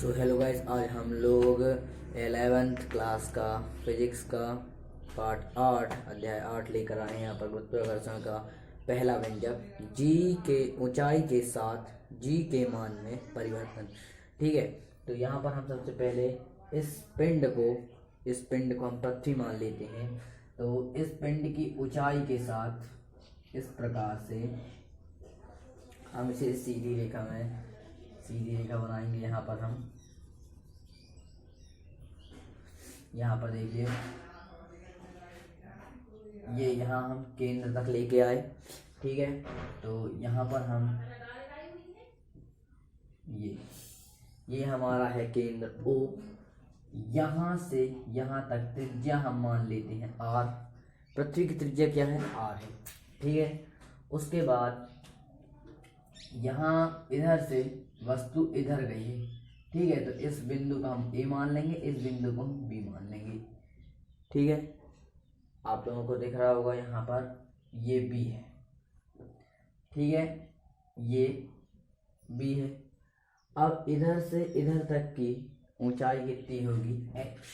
So hello guys, आज हम लोग 11th क्लास का फिजिक्स का पार्ट 8 अध्याय 8 लेकर आए हैं। यहाँ पर गुरुत्वाकर्षण का पहला व्यंजक जी के ऊंचाई के साथ जी के मान में परिवर्तन। ठीक है, तो यहाँ पर हम सबसे पहले इस पिंड को हम पृथ्वी मान लेते हैं। तो इस पिंड की ऊंचाई के साथ इस प्रकार से हम इसे सीधी रेखा बनाएंगे। यहाँ पर हम यहाँ पर देखिए, ये यहाँ हम केंद्र तक लेके आए। ठीक है, तो यहाँ पर हम ये हमारा है केंद्र O। यहाँ से यहाँ तक त्रिज्या हम मान लेते हैं R। पृथ्वी की त्रिज्या क्या है? R है। ठीक है, उसके बाद यहाँ इधर से वस्तु इधर गई है। ठीक है, तो इस बिंदु को हम A मान लेंगे, इस बिंदु को हम B मान लेंगे। ठीक है, आप लोगों को दिख रहा होगा यहाँ पर ये B है। ठीक है, ये B है। अब इधर से इधर तक की ऊंचाई कितनी होगी? H।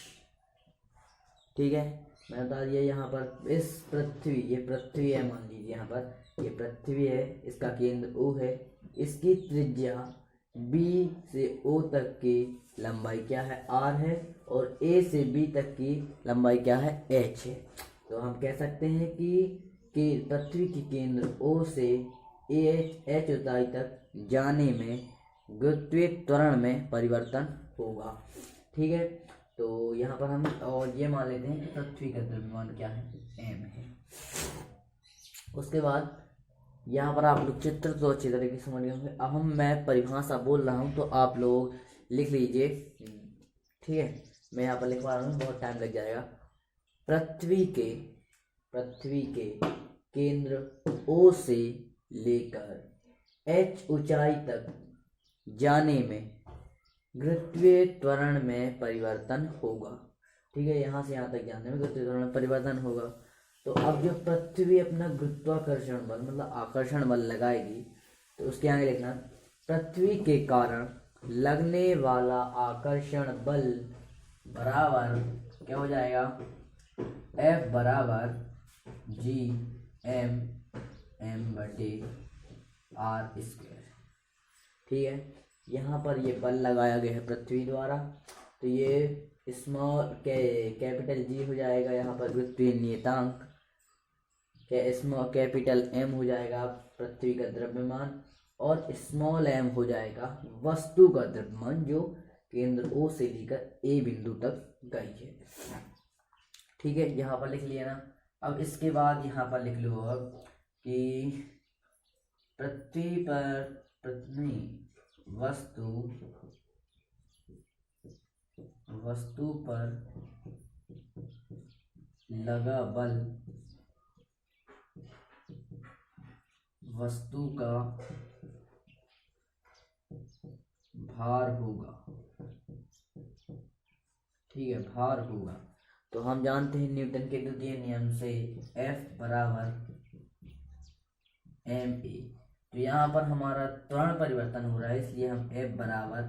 ठीक है, मैं बता दिया। यहाँ पर इस ये पृथ्वी है, मान लीजिए यहाँ पर ये पृथ्वी है, इसका केंद्र O है, इसकी त्रिज्या B से O तक की लंबाई क्या है? R है, और A से B तक की लंबाई क्या है? H है। तो हम कह सकते हैं कि पृथ्वी के केंद्र O से H ऊंचाई तक जाने में गुरुत्वीय त्वरण में परिवर्तन होगा। ठीक है, तो यहाँ पर हम और ये मान लेते हैं कि पृथ्वी का द्रव्यमान क्या है? m है। उसके बाद यहाँ पर आप लोग चित्र तो अच्छी तरीके से समझ गए होंगे। अब मैं परिभाषा बोल रहा हूँ तो आप लोग लिख लीजिए। ठीक है, मैं यहाँ पर लिखवा रहा हूँ, बहुत टाइम लग जाएगा। पृथ्वी के केंद्र O से लेकर H ऊंचाई तक जाने में गुरुत्वीय त्वरण में परिवर्तन होगा। ठीक है, यहाँ से यहाँ तक जाने में गुरुत्वीय त्वरण में परिवर्तन होगा। तो अब जब पृथ्वी अपना गुरुत्वाकर्षण बल मतलब आकर्षण बल लगाएगी, तो उसके आगे लिखना पृथ्वी के कारण लगने वाला आकर्षण बल बराबर क्या हो जाएगा? F बराबर G m/r²। ठीक है, यहाँ पर ये बल लगाया गया है पृथ्वी द्वारा, तो ये कैपिटल G हो जाएगा यहाँ पर गुरुत्वीय नियतांक, कैपिटल M हो जाएगा पृथ्वी का द्रव्यमान, और स्मॉल m हो जाएगा वस्तु का द्रव्यमान जो केंद्र O से लेकर A बिंदु तक गई है। ठीक है, यहाँ पर लिख लिया ना। अब इसके बाद यहाँ पर लिख लो अब कि पृथ्वी पर वस्तु पर लगा बल वस्तु का भार होगा। ठीक है, भार होगा। तो हम जानते हैं न्यूटन के द्वितीय नियम से F बराबर ma। तो यहाँ पर हमारा त्वरण परिवर्तन हो रहा है, इसलिए हम F बराबर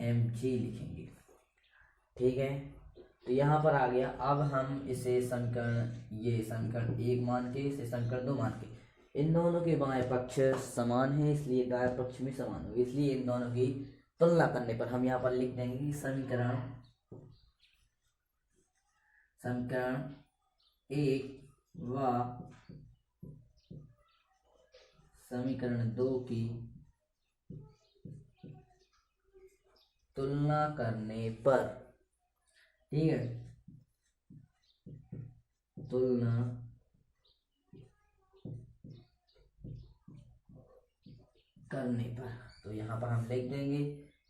mg लिखेंगे। ठीक है, तो यहाँ पर आ गया। अब हम इसे समीकरण 1 मान के, इसे समीकरण 2 मान के, इन दोनों के बाएं पक्ष समान है, इसलिए दाएं पक्ष में समान होगा। इसलिए इन दोनों की तुलना करने पर हम यहाँ पर लिख देंगे कि समीकरण 1 व समीकरण 2 की तुलना करने पर, ठीक है, तुलना करने पर, तो यहाँ पर हम लिख देंगे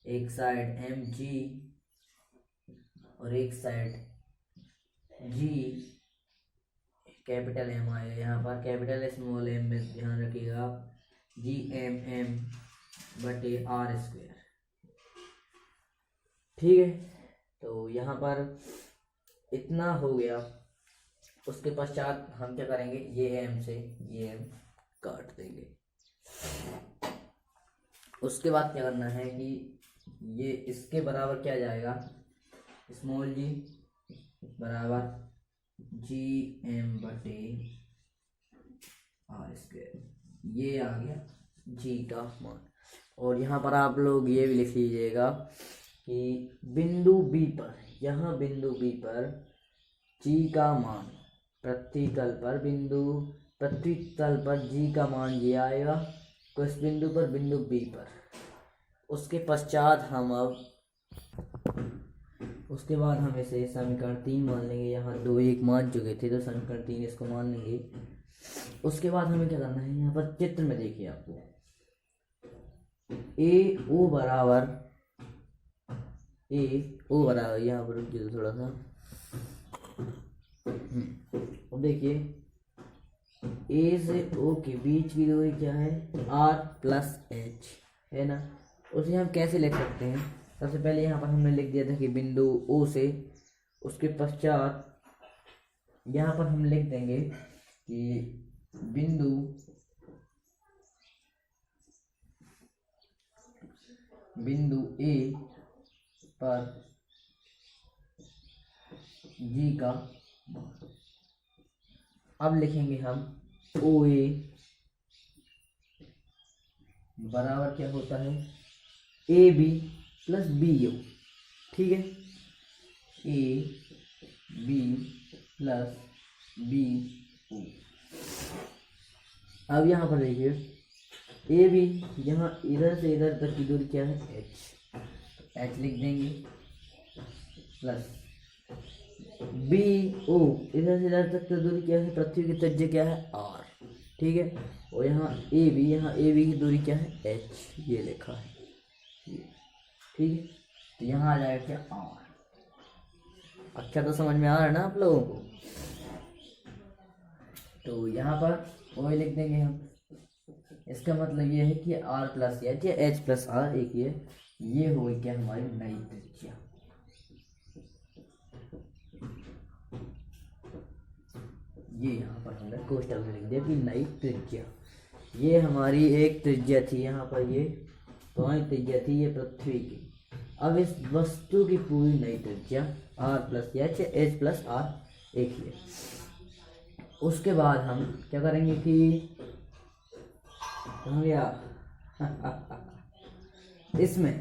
एक साइड mg और एक साइड g, कैपिटल M आएगा यहाँ पर, कैपिटल स्मॉल m में ध्यान रखिएगा, Gmm/r²। ठीक है, तो यहाँ पर इतना हो गया। उसके पश्चात हम क्या करेंगे? ये m से ये m काट देंगे। उसके बाद क्या करना है कि ये इसके बराबर क्या जाएगा, स्मॉल जी बराबर जी एम बटे आर स्क्वायर, ये आ गया जी का मान। और यहाँ पर आप लोग ये भी लिख लीजिएगा कि बिंदु बी पर, यहाँ बिंदु बी पर जी का मान प्रतितल पर जी का मान ये आएगा किस बिंदु पर, बिंदु बी पर। उसके पश्चात हम अब उसके बाद हम इसे समीकरण 3 मान लेंगे। यहाँ 2 1 मान चुके थे तो समीकरण 3 इसको मान लेंगे। उसके बाद हमें क्या करना है, यहाँ पर चित्र में देखिए आपको ए ओ बराबर यहाँ पर रुकिए थोड़ा सा। अब देखिए ए से ओ के बीच की दूरी क्या है, आर प्लस एच है ना। उसे हम कैसे लिख सकते हैं, सबसे पहले यहाँ पर हमने लिख दिया था कि बिंदु ओ से, उसके पश्चात यहाँ पर हम लिख देंगे कि बिंदु ए पर जी का, अब लिखेंगे हम ओ ए बराबर क्या होता है, A B plus B O, ठीक है, A B plus B O. अब यहाँ पर देखिए ए बी, यहाँ इधर से इधर तक की दूरी क्या है, एच, एच लिख देंगे, प्लस बी ओ, इधर से इधर तक की दूरी क्या है, पृथ्वी की त्रिज्या क्या है, आर, ठीक है। और यहाँ ए बी की दूरी क्या है, एच, ये लिखा है, ठीक है। तो यहाँ आ जाएगा क्या, आर। अच्छा तो समझ में आ रहा है ना आप लोगों को। तो यहाँ पर ओ लिख देंगे हम, इसका मतलब ये है कि आर प्लस एच या एच प्लस आर एक ये होगी क्या हमारी नई त्रिज्या। ये यहाँ पर हमने कोष्टक में लिख दिया कि नई त्रिज्या, ये हमारी एक त्रिज्या थी, यहाँ पर ये कौन त्रिज्या थी, ये पृथ्वी की। अब इस वस्तु की पूरी नई त्रिज्या R plus H plus R एक ही है। उसके बाद हम क्या करेंगे कि इसमें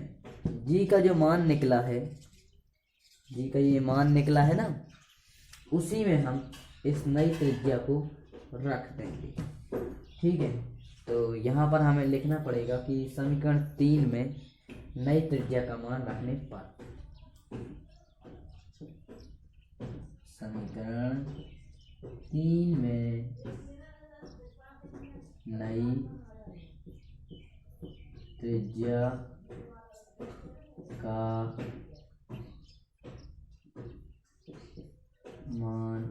जी का जो मान निकला है, जी का ये मान निकला है ना, उसी में हम इस नई त्रिज्या को रख देंगे, ठीक है। तो यहाँ पर हमें लिखना पड़ेगा कि समीकरण 3 में नई त्रिज्या का मान रखने पर, समीकरण 3 में नई त्रिज्या का मान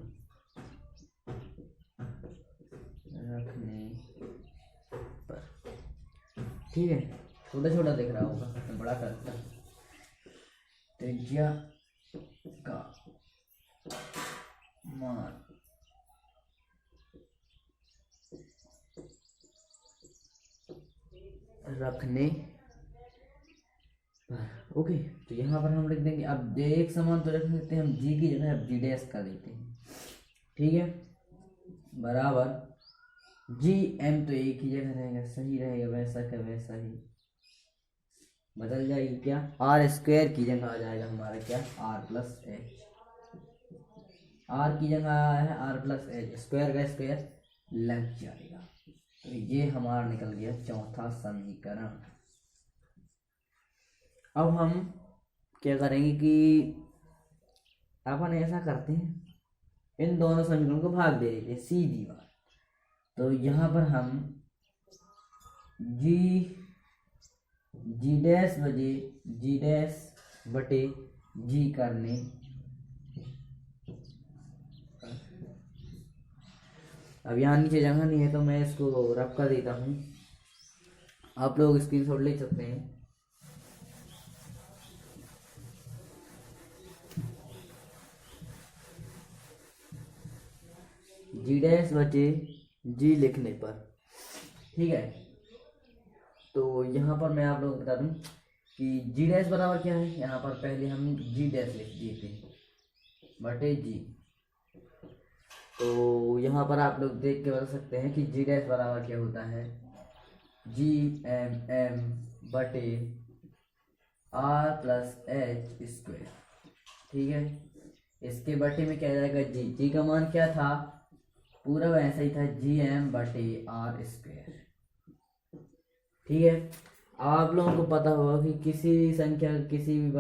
रखने पर, ठीक है। छोटा छोटा दिख रहा होगा, मैं बड़ा करता, त्रिज्या का मान रखने पर, ओके। तो यहाँ पर हम लिख देंगे, अब एक समान तो रख सकते हैं हम, जी की जगह अब जी डैश कर देते हैं, ठीक है, बराबर जी एम तो एक ही जगह रहेगा, सही रहेगा, वैसा का वैसा ही बदल जाएगी क्या, आर स्क्वायर की जगह आ जाएगा हमारा क्या, आर प्लस एच, आर की जगह आया है आर प्लस एच, स्क्वायर का स्क्वायर लग जाएगा। तो ये हमारा निकल गया चौथा समीकरण। अब हम क्या करेंगे कि अपन ऐसा करते हैं, इन दोनों समीकरणों को भाग दे देते हैं सीधी बात। तो यहाँ पर हम जी डैश बटे जी करने, अब यहाँ नीचे जगह नहीं है तो मैं इसको रफ कर देता हूँ, आप लोग स्क्रीनशॉट ले सकते हैं। जी डैश बचे जी लिखने पर, ठीक है। तो यहाँ पर मैं आप लोगों को बता दूं कि जी डैश बराबर क्या है, यहाँ पर पहले हम जी डैश लिख दिए थे बटे जी। तो यहाँ पर आप लोग देख के बता सकते हैं कि जी डैश बराबर क्या होता है, जी एम बटे आर प्लस एच स्क्वायर। ठीक है, इसके बटे में क्या जाएगा, जी। जी का मान क्या था, पूरा वैसा ही था, जी एम बटे आर स्क्वायर। ठीक है, आप लोगों को पता होगा कि किसी भी संख्या किसी भी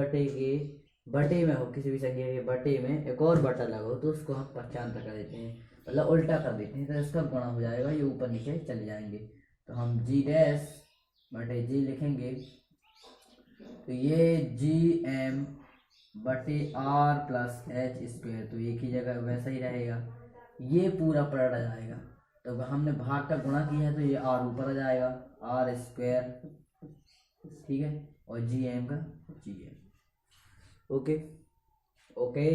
बटे में हो, किसी भी संख्या के बटे में एक और बटा लगा हो तो उसको हम पक्षांतर कर देते हैं, मतलब उल्टा कर देते हैं, तो इसका गुणा हो जाएगा, ये ऊपर नीचे चले जाएंगे। तो हम जी डैश बटे जी लिखेंगे, तो ये जी एम बटे आर प्लस एच स्क्वायर, तो एक ही जगह वैसा ही रहेगा, ये पूरा पलट जाएगा। तो हमने भाग का गुणा किया है तो ये आर ऊपर आ जाएगा, आर स्क्वायर। ठीक है, और जी एम का जी एम। ओके ओके,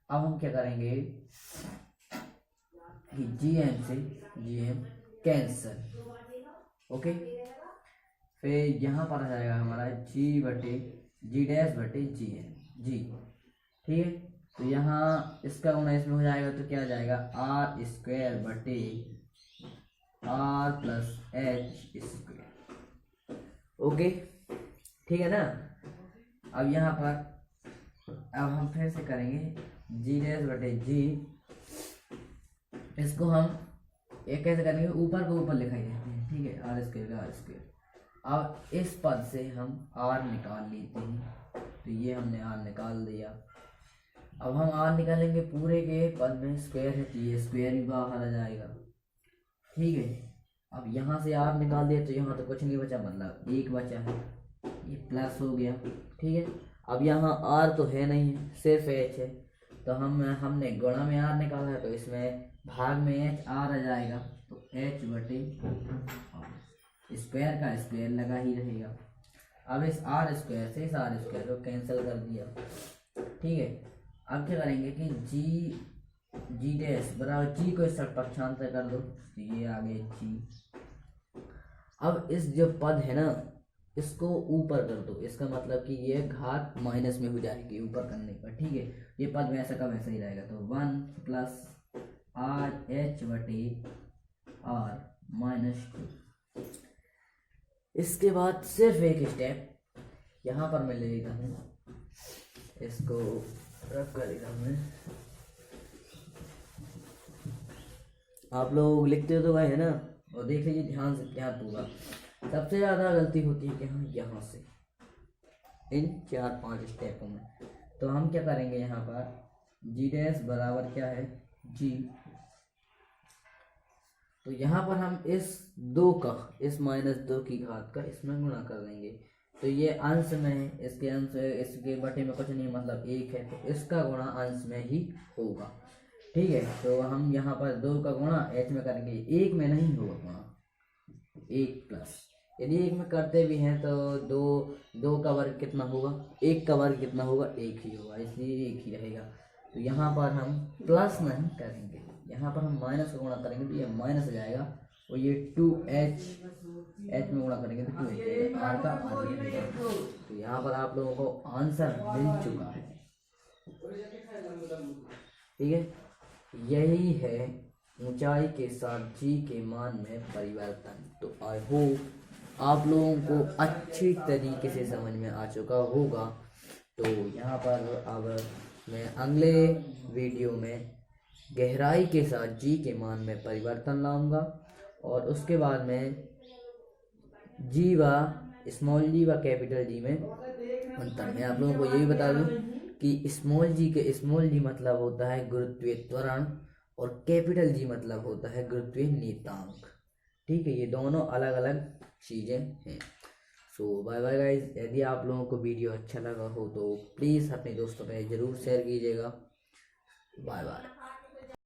अब हम क्या करेंगे कि जी एम से जी एम कैंसल। ओके, फिर यहाँ पर आ जाएगा हमारा जी बटे जी डैश बटे जी एम जी। ठीक है, तो यहाँ इसका गुणा इसमें हो जाएगा तो क्या आ जाएगा, आर स्क्वायर बटे R plus H square. Okay, ठीक है ना। अब यहाँ पर अब हम फिर से करेंगे जी डैश बटे जी, इसको हम एक कैसे करेंगे, ऊपर को ऊपर लिखाई देते हैं। ठीक है, आर स्क्वायर का आर स्क्वायर। अब इस पद से हम आर निकाल लेते हैं, तो ये हमने आर निकाल दिया। अब हम आर निकालेंगे, पूरे के पद में स्क्वायर है तो ये स्क्वायर भी बाहर आ जाएगा। ठीक है, अब यहाँ से आर निकाल दिया तो यहाँ तो कुछ नहीं बचा, मतलब एक बचा है, ये प्लस हो गया। ठीक है, अब यहाँ आर तो है नहीं है, सिर्फ एच है, तो हमने गुणा में आर निकाला है तो इसमें भाग में एच आर आ जाएगा, तो एच बटे स्क्वायर का स्क्वायर लगा ही रहेगा। अब इस आर स्क्वायर से इस आर स्क्वायर को कैंसिल कर दिया। ठीक है, अब क्या करेंगे कि जी डैश बराबर जी को इस पक्षांतर कर दो, तो ये आ गए जी। अब इस जो पद है ना, इसको ऊपर कर दो, इसका मतलब कि ये घात माइनस में हो जाएगी ऊपर करने पर। ठीक है, ये पद वैसा का वैसा ही रहेगा, तो 1 प्लस आर एच बटे आर माइनस 2। इसके बाद सिर्फ एक स्टेप यहाँ पर मैं ले लेता हूँ, इसको रख कर लेता हूँ मैं। आप लोग लिखते तो गए है ना, और देख लीजिए ध्यान से क्या होगा। सबसे ज़्यादा गलती होती है कि यहाँ से इन 4-5 स्टेपों में। तो हम क्या करेंगे, यहाँ पर जी डैश बराबर क्या है, जी। तो यहाँ पर हम इस 2 का, इस -2 की घात का इसमें गुणा कर देंगे, तो ये अंश में है, इसके अंश इसके बटे में कुछ नहीं, मतलब 1 है, तो इसका गुणा अंश में ही होगा। ठीक है, तो हम यहाँ पर 2 का गुणा एच में करेंगे, 1 में नहीं होगा गुणा, 1 प्लस, यदि 1 में करते भी हैं तो 2 का वर्ग कितना होगा, 1 का वर्ग कितना होगा, 1 ही होगा, इसलिए 1 ही रहेगा। तो यहाँ पर हम प्लस नहीं करेंगे, यहाँ पर हम माइनस का गुणा करेंगे, तो ये माइनस हो जाएगा, और ये 2h एच में गुणा करेंगे तो 2h आर का आर। तो यहाँ पर आप लोगों को आंसर मिल चुका है। ठीक है, यही है ऊंचाई के साथ जी के मान में परिवर्तन। तो आई होप आप लोगों को अच्छी तरीके से समझ में आ चुका होगा। तो यहाँ पर अब मैं अगले वीडियो में गहराई के साथ जी के मान में परिवर्तन लाऊंगा, और उसके बाद में जी व स्मॉल जी व कैपिटल जी में अंतर। मैं आप लोगों को ये भी बता दूं कि स्मॉल जी मतलब होता है गुरुत्वीय त्वरण, और कैपिटल जी मतलब होता है गुरुत्वीय नियतांक। ठीक है, ये दोनों अलग अलग चीज़ें हैं। सो बाय बाय गाइज। यदि आप लोगों को वीडियो अच्छा लगा हो तो प्लीज़ अपने दोस्तों में ज़रूर शेयर कीजिएगा। Bye bye.